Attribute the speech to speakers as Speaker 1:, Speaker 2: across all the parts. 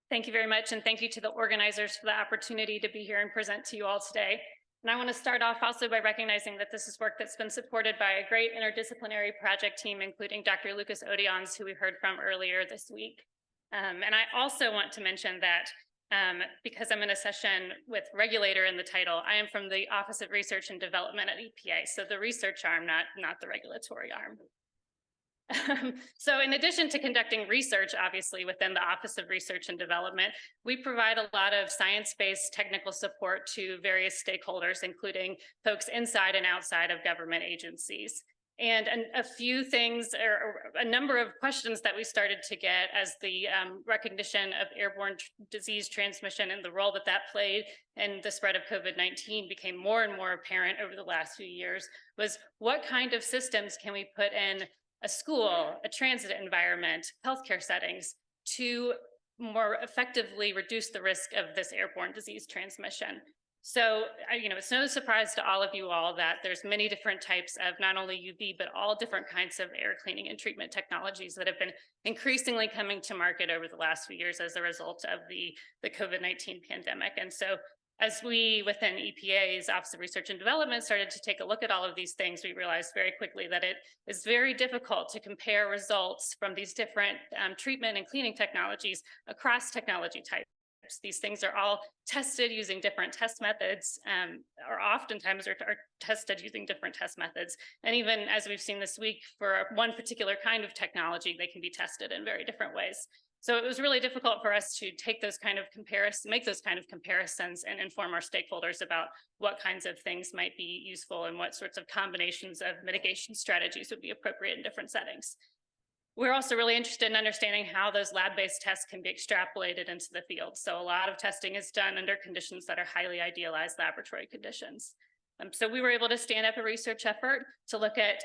Speaker 1: Thank you very much, and thank you to the organizers for the opportunity to be here and present to you all today. And I want to start off also by recognizing that this is work that's been supported by a great interdisciplinary project team, including Dr. Lucas Odions, who we heard from earlier this week. And I also want to mention that because I'm in a session with regulator in the title, I am from the Office of Research and Development at EPA, so the research arm, not the regulatory arm. So in addition to conducting research, obviously, within the Office of Research and Development, we provide a lot of science-based technical support to various stakeholders, including folks inside and outside of government agencies. And a few things, or a number of questions that we started to get as the recognition of airborne disease transmission and the role that that played in the spread of COVID-19 became more and more apparent over the last few years was what kind of systems can we put in a school, a transit environment, healthcare settings to more effectively reduce the risk of this airborne disease transmission. So, it's no surprise to all of you all that there's many different types of not only UV, but all different kinds of air cleaning and treatment technologies that have been increasingly coming to market over the last few years as a result of the COVID-19 pandemic. And so as we, within EPA's Office of Research and Development, started to take a look at all of these things, we realized very quickly that it is very difficult to compare results from these different treatment and cleaning technologies across technology types. These things are all tested using different test methods, or oftentimes are tested using different test methods. And even as we've seen this week, for one particular kind of technology, they can be tested in very different ways. So it was really difficult for us to take those kind of make those kind of comparisons and inform our stakeholders about what kinds of things might be useful and what sorts of combinations of mitigation strategies would be appropriate in different settings. We're also really interested in understanding how those lab-based tests can be extrapolated into the field. So a lot of testing is done under conditions that are highly idealized laboratory conditions. So we were able to stand up a research effort to look at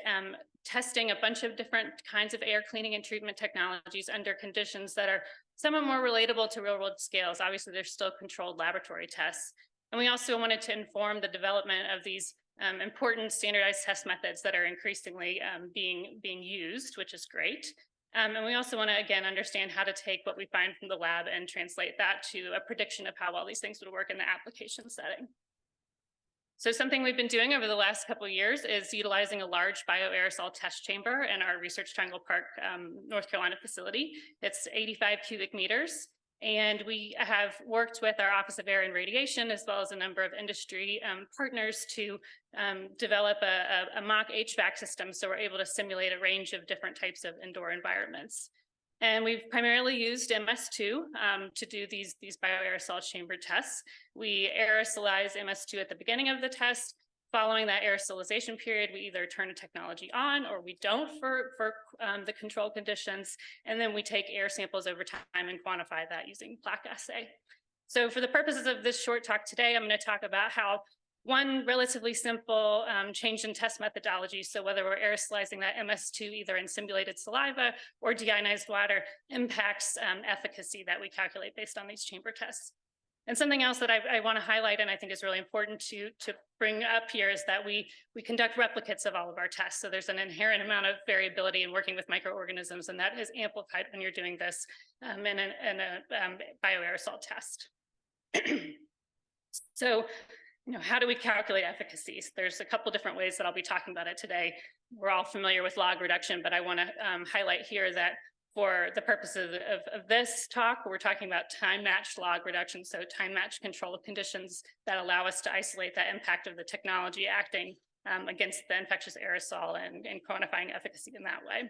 Speaker 1: testing a bunch of different kinds of air cleaning and treatment technologies under conditions that are somewhat more relatable to real world scales. Obviously, there's still controlled laboratory tests. And we also wanted to inform the development of these important standardized test methods that are increasingly being used, which is great. And we also want to, again, understand how to take what we find from the lab and translate that to a prediction of how well these things would work in the application setting. So something we've been doing over the last couple of years is utilizing a large bioaerosol test chamber in our Research Triangle Park, North Carolina facility. It's 85 cubic meters. And we have worked with our Office of Air and Radiation, as well as a number of industry partners to develop a mock HVAC system. So we're able to simulate a range of different types of indoor environments. And we've primarily used MS2 to do these bioaerosol chamber tests. We aerosolize MS2 at the beginning of the test. Following that aerosolization period, we either turn a technology on or we don't for the control conditions. And then we take air samples over time and quantify that using plaque assay. So for the purposes of this short talk today, I'm going to talk about how one relatively simple change in test methodology, so whether we're aerosolizing that MS2 either in simulated saliva or deionized water, impacts efficacy that we calculate based on these chamber tests. And something else that I want to highlight and I think is really important to bring up here is that we conduct replicates of all of our tests. So there's an inherent amount of variability in working with microorganisms, and that is amplified when you're doing this in a bioaerosol test. So, how do we calculate efficacies? There's a couple different ways that I'll be talking about it today. We're all familiar with log reduction, but I want to highlight here that for the purposes of this talk, we're talking about time-matched log reduction, so time-matched control conditions that allow us to isolate that impact of the technology acting against the infectious aerosol and quantifying efficacy in that way.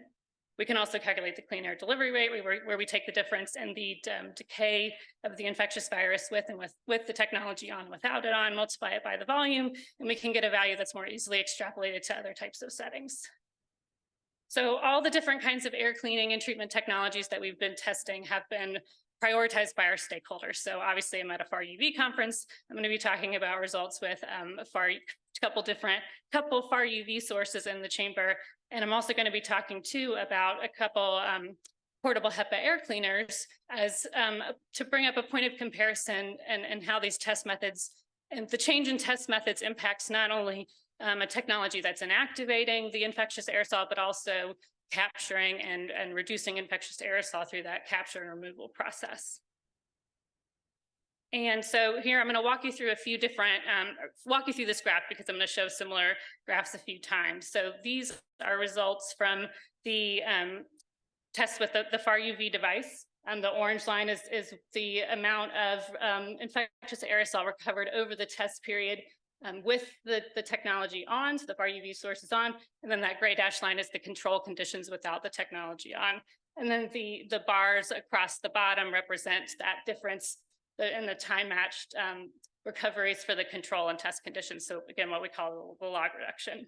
Speaker 1: We can also calculate the clean air delivery rate, where we take the difference in the decay of the infectious virus with the technology on, without it on, multiply it by the volume, and we can get a value that's more easily extrapolated to other types of settings. So all the different kinds of air cleaning and treatment technologies that we've been testing have been prioritized by our stakeholders. So obviously I'm at a Far-UV conference. I'm going to be talking about results with a couple Far-UV sources in the chamber. And I'm also going to be talking too about a couple portable HEPA air cleaners as to bring up a point of comparison and how these test methods and the change in test methods impacts not only a technology that's inactivating the infectious aerosol, but also capturing and reducing infectious aerosol through that capture and removal process. And so here I'm going to walk you through a few different, walk you through this graph because I'm going to show similar graphs a few times. So these are results from the test with the Far-UV device. The orange line is the amount of infectious aerosol recovered over the test period with the technology on, so the Far-UV source is on, and then that gray dashed line is the control conditions without the technology on. And then the bars across the bottom represent that difference in the time-matched recoveries for the control and test conditions. So again, what we call the log reduction.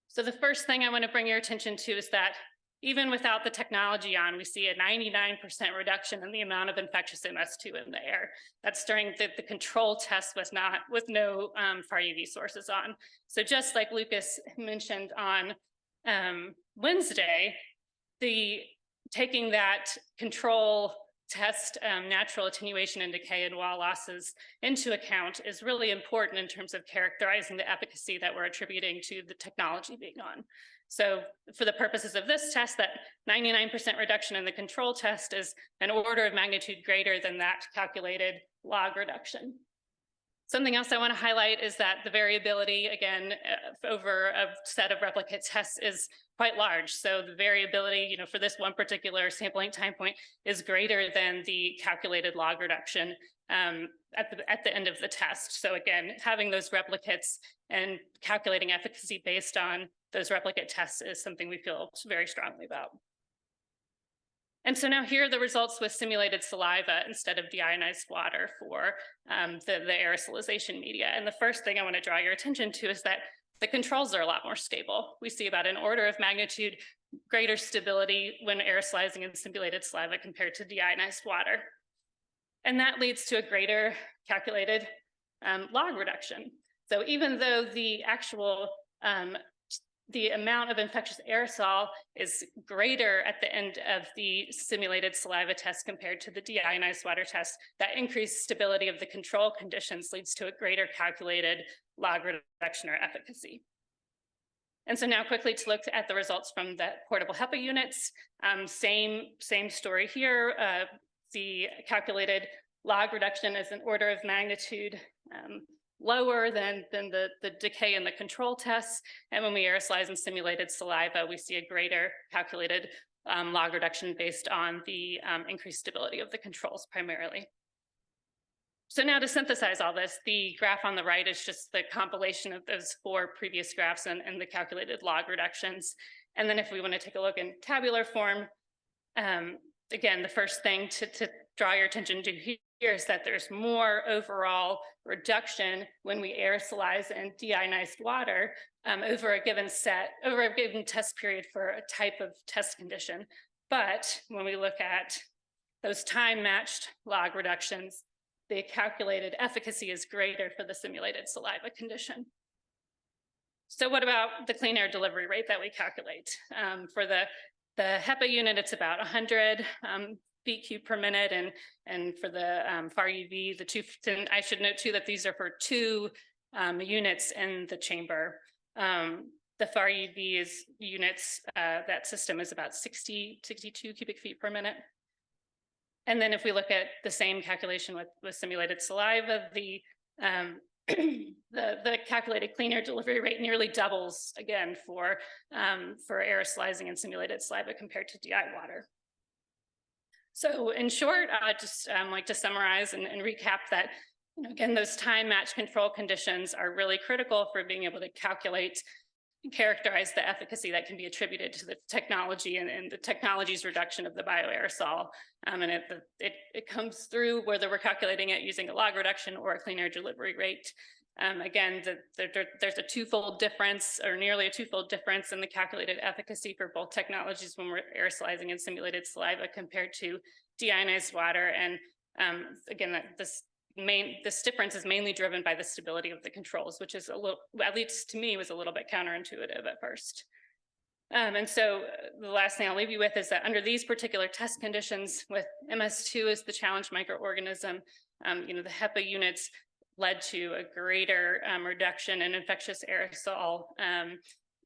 Speaker 1: So the first thing I want to bring your attention to is that even without the technology on, we see a 99% reduction in the amount of infectious MS2 in the air. That's during the control test with no Far-UV sources on. So just like Lucas mentioned on Wednesday, taking that control test natural attenuation and decay and wall losses into account is really important in terms of characterizing the efficacy that we're attributing to the technology being on. So for the purposes of this test, that 99% reduction in the control test is an order of magnitude greater than that calculated log reduction. Something else I want to highlight is that the variability, again, over a set of replicate tests is quite large. So the variability, for this one particular sampling time point is greater than the calculated log reduction at the end of the test. So again, having those replicates and calculating efficacy based on those replicate tests is something we feel very strongly about. And so now here are the results with simulated saliva instead of deionized water for the aerosolization media. And the first thing I want to draw your attention to is that the controls are a lot more stable. We see about an order of magnitude greater stability when aerosolizing in simulated saliva compared to deionized water. And that leads to a greater calculated log reduction. So even though the actual the amount of infectious aerosol is greater at the end of the simulated saliva test compared to the deionized water test, that increased stability of the control conditions leads to a greater calculated log reduction or efficacy. And so now quickly to look at the results from the portable HEPA units, same story here. The calculated log reduction is an order of magnitude lower than the decay in the control tests. And when we aerosolize in simulated saliva, we see a greater calculated log reduction based on the increased stability of the controls primarily. So now to synthesize all this, the graph on the right is just the compilation of those 4 previous graphs and the calculated log reductions. And then if we want to take a look in tabular form, again, the first thing to draw your attention to here is that there's more overall reduction when we aerosolize in deionized water over a given test period for a type of test condition. But when we look at those time-matched log reductions, the calculated efficacy is greater for the simulated saliva condition. So what about the clean air delivery rate that we calculate? For the HEPA unit, it's about 100 feet cubed per minute, and for the Far-UV, and I should note too that these are for 2 units in the chamber. The Far-UV units, that system is about 62 cubic feet per minute. And then if we look at the same calculation with simulated saliva, the calculated clean air delivery rate nearly doubles again for aerosolizing in simulated saliva compared to DI water. So in short, I'd just like to summarize and recap that, again, those time-matched control conditions are really critical for being able to calculate and characterize the efficacy that can be attributed to the technology and the technology's reduction of the bioaerosol. And it comes through whether we're calculating it using a log reduction or a clean air delivery rate. Again, there's a twofold difference, or nearly a twofold difference in the calculated efficacy for both technologies when we're aerosolizing in simulated saliva compared to deionized water. And again, this difference is mainly driven by the stability of the controls, which is at least to me, was a little bit counterintuitive at first. And so the last thing I'll leave you with is that under these particular test conditions with MS2 as the challenge microorganism, the HEPA units led to a greater reduction in infectious aerosol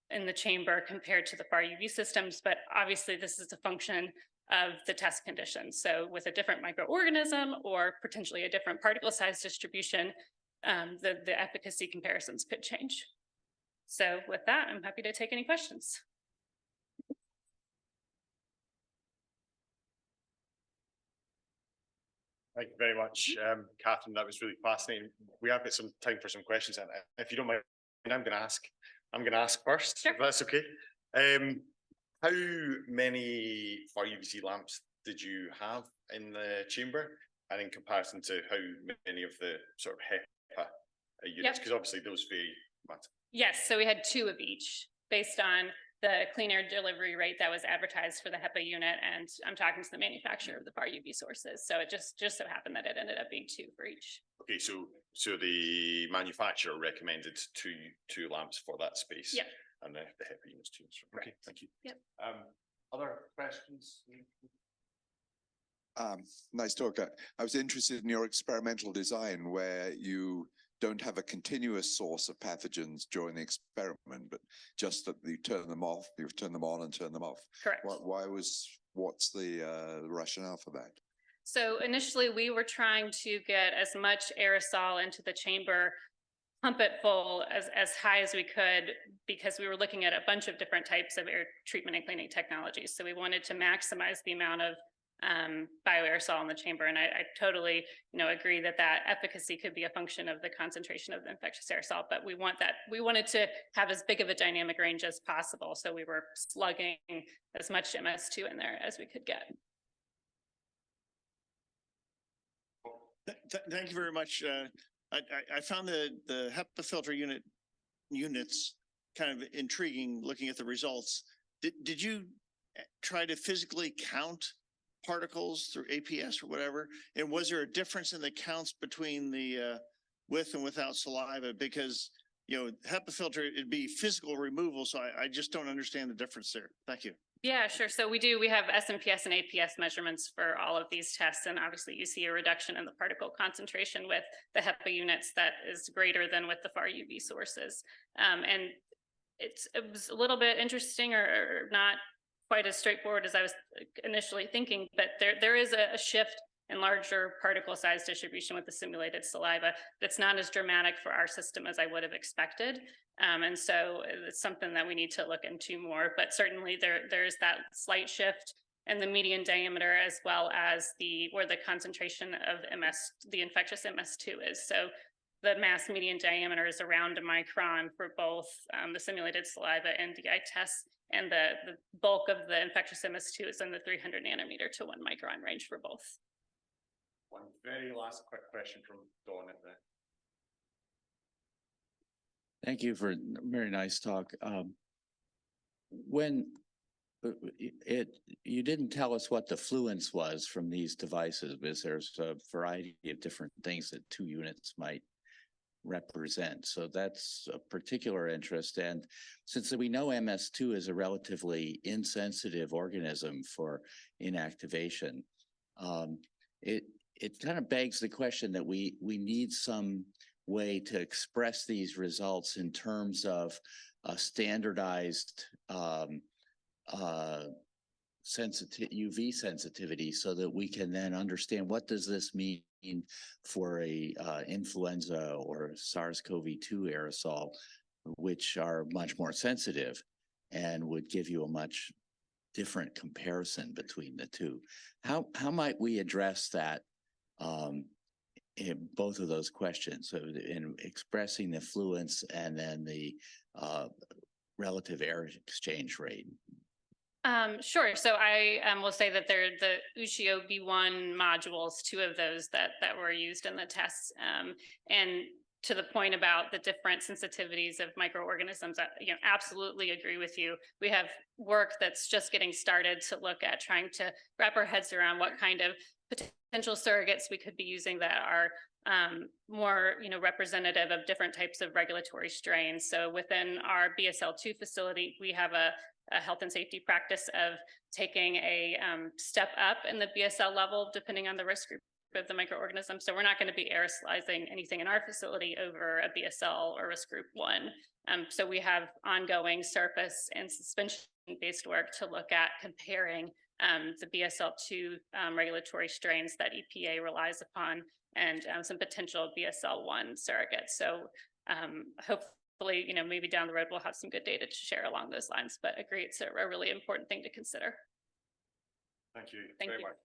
Speaker 1: in the chamber compared to the Far-UV systems. But obviously this is a function of the test conditions. So with a different microorganism or potentially a different particle size distribution, the efficacy comparisons could change. So with that, I'm happy to take any questions.
Speaker 2: Thank you very much, Catherine. That was really fascinating. We have got some time for some questions, and if you don't mind, I'm going to ask first,
Speaker 1: sure,
Speaker 2: if that's okay. How many Far-UVC lamps did you have in the chamber, and in comparison to how many of the sort of HEPA units? Because obviously those vary.
Speaker 1: Yes, so we had 2 of each based on the clean air delivery rate that was advertised for the HEPA unit, and I'm talking to the manufacturer of the Far-UV sources. So it just so happened that it ended up being 2 for each.
Speaker 2: Okay, so the manufacturer recommended two lamps for that space.
Speaker 1: Yeah.
Speaker 2: And the HEPA units too. Okay, thank you.
Speaker 1: Yep.
Speaker 2: Other questions?
Speaker 3: Nice talk. I was interested in your experimental design, where you don't have a continuous source of pathogens during the experiment, but just that you turn them off, you turn them on and turn them off.
Speaker 1: Correct.
Speaker 3: What's the rationale for that?
Speaker 1: So initially we were trying to get as much aerosol into the chamber, pump it full as high as we could, because we were looking at a bunch of different types of air treatment and cleaning technologies. So we wanted to maximize the amount of bioaerosol in the chamber. And I totally, agree that efficacy could be a function of the concentration of the infectious aerosol, but we wanted to have as big of a dynamic range as possible. So we were slugging as much MS2 in there as we could get.
Speaker 4: Thank you very much. I found the HEPA filter units kind of intriguing looking at the results. Did you try to physically count particles through APS or whatever? And was there a difference in the counts between the with and without saliva? Because, HEPA filter, it'd be physical removal. So I just don't understand the difference there. Thank you.
Speaker 1: Yeah, sure. So we have SNPS and APS measurements for all of these tests. And obviously you see a reduction in the particle concentration with the HEPA units that is greater than with the Far-UV sources. And it was a little bit interesting, or not quite as straightforward as I was initially thinking, but there is a shift in larger particle size distribution with the simulated saliva that's not as dramatic for our system as I would have expected. And so it's something that we need to look into more, but certainly there's that slight shift in the median diameter, as well as where the concentration of the infectious MS2 is. So the mass median diameter is around a micron for both the simulated saliva and DI tests, and the bulk of the infectious MS2 is in the 300 nanometer to 1 micron range for both.
Speaker 2: One very last quick question from Dawn at the.
Speaker 5: Thank you for a very nice talk. When you didn't tell us what the fluence was from these devices, because there's a variety of different things that 2 units might represent. So that's a particular interest. And since we know MS2 is a relatively insensitive organism for inactivation, it kind of begs the question that we need some way to express these results in terms of a standardized UV sensitivity, so that we can then understand what does this mean for a influenza or SARS-CoV-2 aerosol, which are much more sensitive and would give you a much different comparison between the two. How might we address that in both of those questions, so in expressing the fluence and then the relative air exchange rate?
Speaker 1: Sure. So I will say that they're the Ushio B1 modules, 2 of those that were used in the tests. And to the point about the different sensitivities of microorganisms, I absolutely agree with you. We have work that's just getting started to look at trying to wrap our heads around what kind of potential surrogates we could be using that are more representative of different types of regulatory strains. So within our BSL-2 facility, we have a health and safety practice of taking a step up in the BSL level, depending on the risk group of the microorganism. So we're not going to be aerosolizing anything in our facility over a BSL or risk group 1. So we have ongoing surface and suspension-based work to look at comparing the BSL-2 regulatory strains that EPA relies upon, and some potential BSL-1 surrogates. So hopefully, maybe down the road, we'll have some good data to share along those lines, but agree it's a really important thing to consider.
Speaker 2: Thank you
Speaker 1: Thank
Speaker 2: very
Speaker 1: you.
Speaker 2: much.